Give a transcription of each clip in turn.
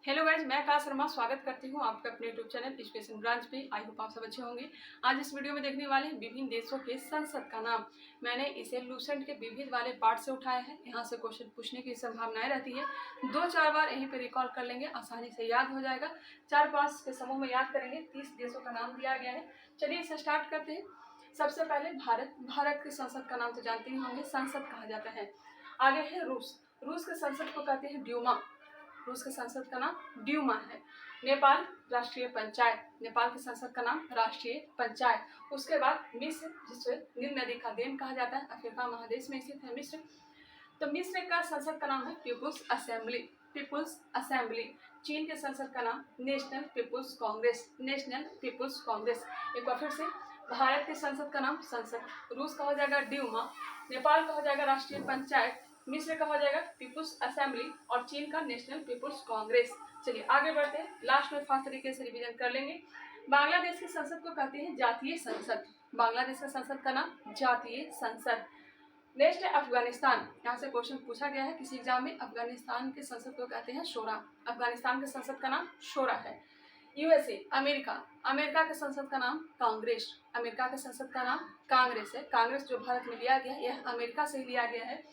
Hello guys, मैं आकाश शर्मा स्वागत करती हूँ आपका अपने यूट्यूब चैनल एजुकेशन ब्रांच पे। आई होप आप सब अच्छे होंगे। आज इस वीडियो में देखने वाले हैं विभिन्न देशों के संसद का नाम। मैंने इसे लूसेंट के विविध वाले पार्ट से उठाया है। यहाँ से क्वेश्चन पूछने की संभावनाएं रहती है। 2-4 बार यहीं पे रिकॉल कर लेंगे, आसानी से याद हो जाएगा। 4-5 के समूह में याद करेंगे। 30 देशों का नाम दिया गया है। चलिए इसे स्टार्ट करते हैं। सबसे पहले भारत के संसद का नाम तो जानते ही होंगे, संसद कहा जाता है। आगे है रूस के संसद को कहते हैं ड्यूमा। रूस के संसद का नाम ड्यूमा है। नेपाल राष्ट्रीय पंचायत, नेपाल के संसद का नाम राष्ट्रीय पंचायत। उसके बाद मिस्र, जिसे नील नदी का देन कहा जाता है, अफ्रीका महादेश में स्थित है मिस्र। तो मिस्र का संसद का नाम है पीपुल्स असेंबली, पीपुल्स असेंबली। चीन के संसद का नाम National People's Congress, National People's Congress. एक बार फिर से, भारत के संसद का नाम संसद, रूस का हो जाएगा ड्यूमा, नेपाल का हो जाएगा राष्ट्रीय पंचायत, मिस्र का हो जाएगा पीपुल्स असेंबली और चीन का नेशनल पीपुल्स कांग्रेस। चलिए आगे बढ़ते हैं। लास्ट में फास्ट तरीके से रिवीजन कर लेंगे। बांग्लादेश की संसद को कहते हैं जातीय संसद, बांग्लादेश का संसद का नाम जातीय संसद। नेक्स्ट है अफगानिस्तान। यहाँ से क्वेश्चन पूछा गया है किसी एग्जाम में। अफगानिस्तान के संसद को कहते हैं शोरा, अफगानिस्तान के संसद का नाम शोरा है। यूएसए, अमेरिका, अमेरिका के संसद का नाम कांग्रेस, अमेरिका के संसद का नाम कांग्रेस है। कांग्रेस जो भारत में लिया गया है यह अमेरिका से लिया गया है।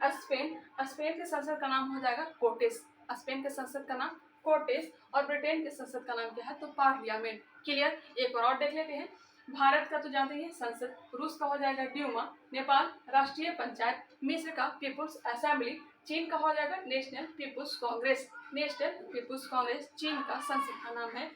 स्पेन, स्पेन के संसद का नाम हो जाएगा कोटेस, स्पेन के संसद का नाम कोटेस। और ब्रिटेन के संसद का नाम क्या है तो पार्लियामेंट। क्लियर। एक बार और देख लेते हैं। भारत का तो जानते हैं संसद, रूस का हो जाएगा ड्यूमा, नेपाल राष्ट्रीय पंचायत, मिस्र का पीपुल्स असेंबली, चीन का हो जाएगा National People's Congress, National People's Congress चीन का संसद का नाम है।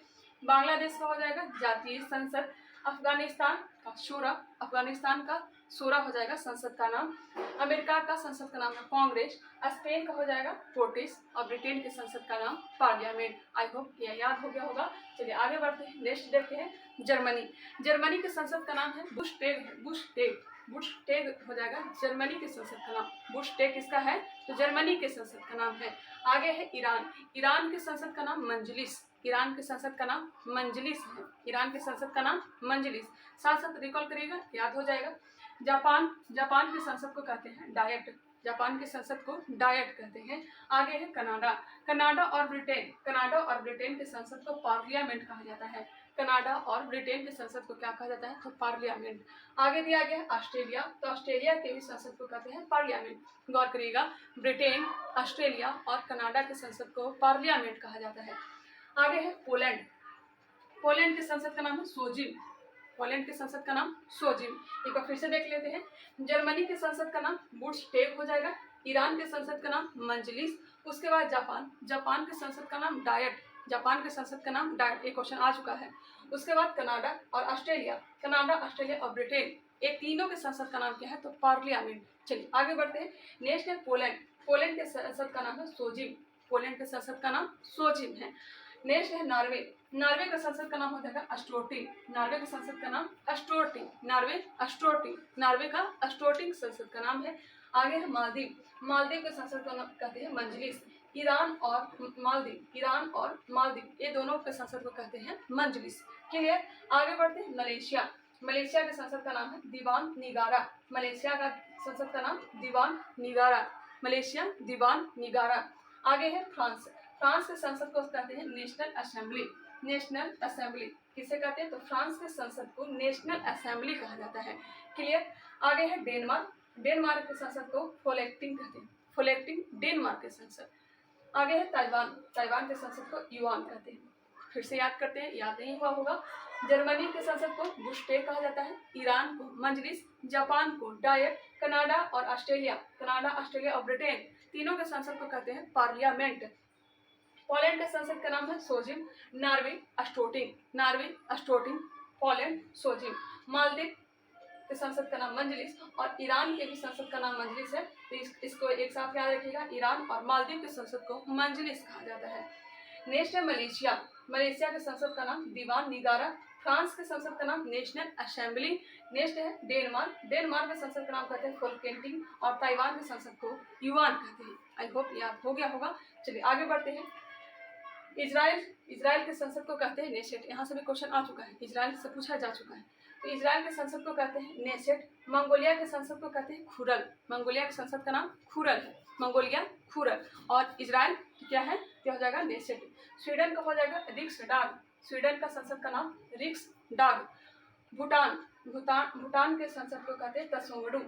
बांग्लादेश का हो जाएगा जातीय संसद, अफगानिस्तान का शूरा, अफगानिस्तान का शूरा हो जाएगा संसद का नाम, अमेरिका का संसद का नाम है कांग्रेस, स्पेन का हो जाएगा कोर्टिस और ब्रिटेन के संसद का नाम पार्लियामेंट। आई होप यह याद हो गया होगा। चलिए आगे बढ़ते हैं। नेक्स्ट देखते हैं जर्मनी। जर्मनी के संसद का नाम है बुशटेग, बुशटेग, बुशटेग हो जाएगा जर्मनी के संसद का नाम। बुशटेग किसका है तो जर्मनी के संसद का नाम है। आगे है ईरान, ईरान के संसद का नाम मंजलिस, ईरान के संसद का नाम मंजलिस है, ईरान के संसद का नाम मंजलिस। साथ साथ रिकॉल करिएगा, याद हो जाएगा। जापान, जापान के संसद को कहते हैं डायट, जापान के संसद को डायट कहते हैं। आगे है कनाडा, कनाडा और ब्रिटेन, कनाडा और ब्रिटेन के संसद को पार्लियामेंट कहा जाता है। कनाडा और ब्रिटेन के संसद को क्या कहा जाता है तो पार्लियामेंट। आगे दिया गया है ऑस्ट्रेलिया, तो ऑस्ट्रेलिया के भी संसद को कहते हैं पार्लियामेंट। गौर करिएगा, ब्रिटेन, ऑस्ट्रेलिया और कनाडा के संसद को पार्लियामेंट कहा जाता है। आगे है पोलैंड, पोलैंड के संसद का नाम है सोजिम, पोलैंड के संसद का नाम सोजिम। एक बार फिर से देख लेते हैं। जर्मनी के संसद का नाम बुशटेग हो जाएगा, ईरान के संसद का नाम मंजलिस। उसके बाद जापान, जापान के संसद का नाम डायट, जापान के संसद का नाम डायट। एक क्वेश्चन आ चुका है। उसके बाद कनाडा और ऑस्ट्रेलिया, कनाडा, ऑस्ट्रेलिया और ब्रिटेन, ये तीनों के संसद का नाम क्या है तो पार्लियामेंट। चलिए आगे बढ़ते हैं। नेक्स्ट है पोलैंड, पोलैंड के संसद का नाम है सोजिम, पोलैंड के संसद का नाम सोजिम है। नेक्स्ट है नॉर्वे, नॉर्वे का संसद का नाम हो जाएगा अस्टोटिंग, नॉर्वे का संसद का नाम अस्टोटिंग, नॉर्वे अस्टोटिंग, नॉर्वे का अस्टोटिंग संसद का नाम है। आगे है मालदीव, मालदीव के संसद का नाम कहते हैं मंजलिस। ईरान और मालदीव, ईरान और मालदीव ये दोनों के संसद को कहते हैं मंजलिस। क्लियर। आगे बढ़ते हैं मलेशिया, मलेशिया के संसद का नाम है दीवान निगारा, मलेशिया का संसद का नाम दीवान निगारा, मलेशिया दीवान निगारा। आगे है फ्रांस, फ्रांस के संसद को कहते हैं नेशनल असेंबली, नेशनल असेंबली किसे कहते हैं तो फ्रांस के संसद को नेशनल असेंबली कहा जाता है। क्लियर। आगे है डेनमार्क, डेनमार्क के संसद को फोलेक्टिंग कहते हैं, फोलेक्टिंग डेनमार्क के संसद। आगे है ताइवान, ताइवान के संसद को युआन कहते हैं। फिर से याद करते हैं, याद नहीं हुआ होगा। जर्मनी के संसद को बुशटेग कहा जाता है, ईरान को मंजलिस, जापान को डायट, कनाडा और ऑस्ट्रेलिया, कनाडा, ऑस्ट्रेलिया और ब्रिटेन तीनों के संसद को कहते हैं पार्लियामेंट। पोलैंड के संसद का नाम है सोजिम, नॉर्वे अस्टोटिंग, नॉर्वे अस्टोटिंग, पोलैंड सोजिम। मालदीव के संसद का नाम मंजलिस और ईरान के भी संसद का नाम मंजलिस है। तो इसको एक साथ याद रखिएगा, ईरान और मालदीव के संसद को मंजलिस कहा जाता है। नेक्स्ट है मलेशिया, मलेशिया के संसद का नाम दीवान निगारा, फ्रांस के संसद का नाम नेशनल असेंबली। नेक्स्ट है डेनमार्क, डेनमार्क के संसद का नाम कहते हैं फोल्केंटिंग और ताइवान के संसद को युआन कहते हैं। आई होप याद हो गया होगा। चलिए आगे बढ़ते हैं। इजराइल, इजराइल के संसद को कहते हैं नेशेट। यहाँ से भी क्वेश्चन आ चुका है, इजराइल से पूछा जा चुका है। तो इजराइल के संसद को कहते हैं नेसेट। मंगोलिया के संसद को कहते हैं खुरल। मंगोलिया के संसद का नाम खुरल है, मंगोलिया खुरल। और इजराइल क्या है, क्या हो जाएगा, नेसेट। स्वीडन का हो जाएगा रिक्सडाग। स्वीडन का संसद का नाम रिक्सडाग। भूटान भूटान के संसद को कहते हैं त्सोंगडू।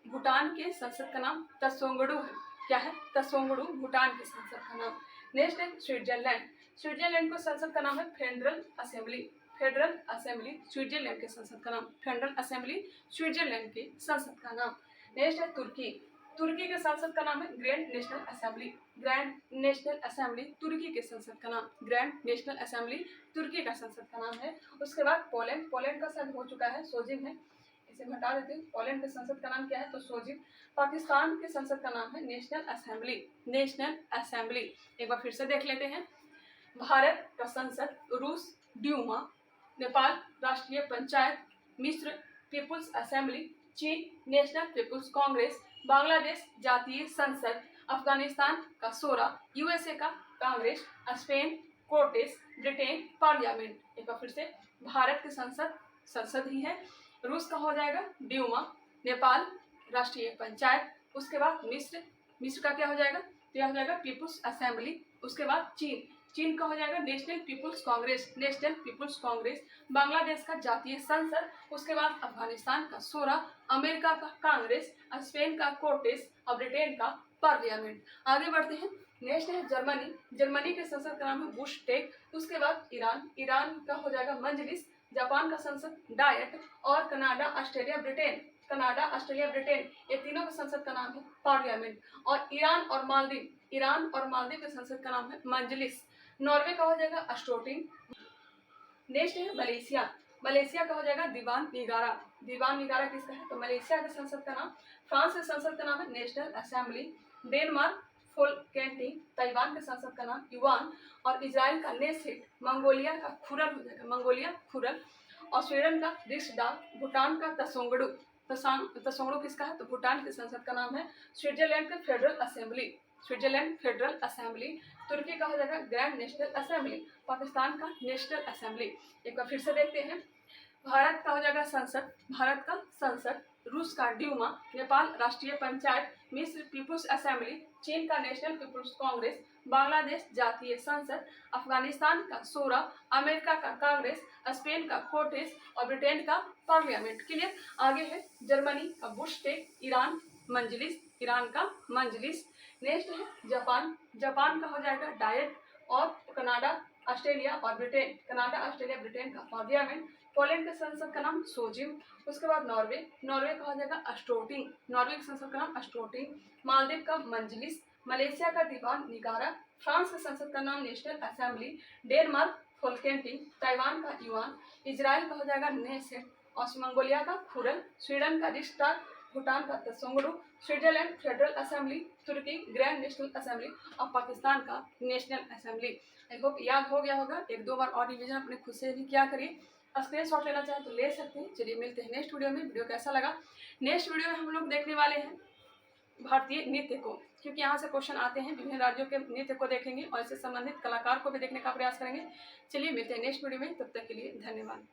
भूटान के संसद का नाम त्सोंगडू है। क्या है, त्सोंगडू भूटान के संसद का नाम। नेक्स्ट है स्विट्जरलैंड। स्विट्जरलैंड को संसद का नाम है federal assembly. Federal assembly Switzerland के संसद का नाम, फेडरल असेंबली स्विट्जरलैंड के संसद का नाम। नेक्स्ट है तुर्की। तुर्की के संसद का नाम है grand national assembly. Grand national assembly तुर्की के संसद का नाम, ग्रैंड नेशनल असेंबली तुर्की का संसद का नाम है। उसके बाद पोलैंड। पोलैंड का संसद हो चुका है, सोजिम है, इसे हम हटा देते हैं। पोलैंड के संसद का नाम क्या है, तो सोजिम। पाकिस्तान के संसद का नाम है नेशनल असेंबली। नेशनल असेंबली एक बार फिर से देख लेते हैं। भारत का संसद, रूस ड्यूमा, नेपाल राष्ट्रीय पंचायत, मिस्र पीपुल्स असेंबली, चीन नेशनल पीपुल्स कांग्रेस, बांग्लादेश जातीय संसद, अफगानिस्तान का सोरा, यूएसए का Congress, Spain Cortez, Britain parliament. एक बार फिर से, भारत के संसद, संसद ही है। रूस का हो जाएगा ड्यूमा, नेपाल राष्ट्रीय पंचायत, उसके बाद मिस्र का क्या हो जाएगा, तो हो जाएगा पीपुल्स असेंबली। उसके बाद चीन का हो जाएगा National People's Congress, National People's Congress. Bangladesh का जातीय संसद, उसके बाद अफगानिस्तान का सोरा, अमेरिका का कांग्रेस, स्पेन का कोर्टेस और ब्रिटेन का पार्लियामेंट। आगे बढ़ते हैं। नेक्स्ट है जर्मनी। जर्मनी के संसद का नाम है बुशटेग। उसके बाद ईरान का हो जाएगा मजलिस। जापान का संसद डायट। और Canada Australia Britain, Canada Australia Britain, ये तीनों के संसद का नाम है पार्लियामेंट। और ईरान और मालदीव के संसद का नाम है मजलिस। नॉर्वे का हो जाएगा अस्टोटिंग। नेक्स्ट है मलेशिया। मलेशिया का हो जाएगा दीवान निगारा। दीवान निगारा किसका है, तो मलेशिया के संसद का नाम। फ्रांस के संसद का नाम है नेशनल असेंबली। डेनमार्क फोल्केंटिंग। ताइवान के संसद का नाम युवान। और इजराइल का नेसेट। मंगोलिया का खुरल हो जाएगा, मंगोलिया खुरल। और स्वीडन का रिक्सडाग। भूटान का त्सोंगडू। त्सोंगडू किसका है, तो भूटान के संसद का नाम है। स्विट्जरलैंड का federal assembly, Switzerland federal assembly. तुर्की का हो जाएगा ग्रैंड नेशनल असेंबली। पाकिस्तान का नेशनल असेंबली। एक बार फिर से देखते हैं। भारत का हो जाएगा संसद, भारत का संसद। रूस का ड्यूमा, नेपाल राष्ट्रीय पंचायत, मिस्र पीपुल्स असेंबली, चीन का नेशनल पीपुल्स कांग्रेस, बांग्लादेश जातीय संसद, अफगानिस्तान का सोरा, अमेरिका का कांग्रेस, स्पेन का कोर्टेस और ब्रिटेन का पार्लियामेंट। क्लियर। आगे है जर्मनी का बुशटेग, ईरान मजलिस, ईरान का मजलिस। नेक्स्ट है जापान। जापान का हो जाएगा डायट। और कनाडा ऑस्ट्रेलिया और ब्रिटेन, कनाडा ऑस्ट्रेलिया ब्रिटेन का पार्लियामेंट। पोलैंड के संसद का नाम सोजिम। उसके बाद नॉर्वे का हो जाएगा अस्टोटिंग, नॉर्वे के संसद का नाम अस्टोटिंग। मालदीव का मजलिस। मलेशिया का दीवान निगारा। फ्रांस के संसद का नाम नेशनल असेंबली। डेनमार्क फोल्केंटिंग। ताइवान का युआन। इजराइल का हो जाएगा नेसेट। और मंगोलिया का खुरल। स्वीडन का रिक्सडाग। भूटान का त्सोंगडू। Switzerland federal assembly. तुर्की ग्रैंड नेशनल असेंबली। और पाकिस्तान का नेशनल असेंबली। आई होप याद हो गया होगा। एक दो बार और रिविजन अपने खुद से भी क्या करिए। स्क्रीनशॉट लेना चाहें तो ले सकते हैं। चलिए मिलते हैं नेक्स्ट वीडियो में। वीडियो कैसा लगा, नेक्स्ट वीडियो में हम लोग देखने वाले हैं भारतीय नृत्य को, क्योंकि यहाँ से क्वेश्चन आते हैं। विभिन्न राज्यों के नृत्य को देखेंगे और इससे संबंधित कलाकार को भी देखने का प्रयास करेंगे। चलिए मिलते हैं नेक्स्ट वीडियो में, तब तक के लिए धन्यवाद।